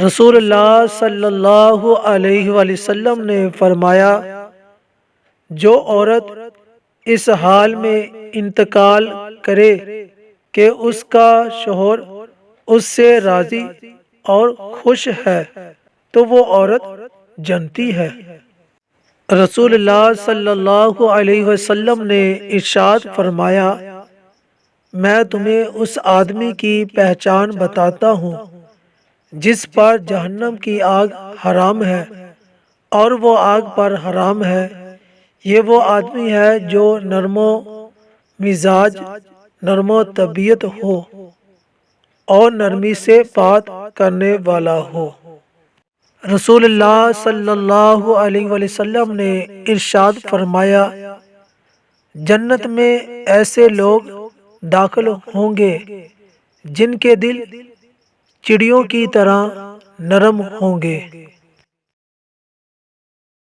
رسول اللہ صلی اللہ علیہ وآلہ وسلم نے فرمایا، جو عورت اس حال میں انتقال کرے کہ اس کا شوہر اس سے راضی اور خوش ہے تو وہ عورت جنتی ہے۔ رسول اللہ صلی اللہ علیہ وسلم نے ارشاد فرمایا، میں تمہیں اس آدمی کی پہچان بتاتا ہوں جس پر جہنم کی آگ حرام ہے اور وہ آگ پر حرام ہے۔ یہ وہ آدمی ہے جو نرم و مزاج، نرم و طبیعت ہو اور نرمی سے بات کرنے والا ہو۔ رسول اللہ صلی اللہ علیہ وآلہ وسلم نے ارشاد فرمایا، جنت میں ایسے لوگ داخل ہوں گے جن کے دل چڑیوں کی طرح نرم ہوں گے۔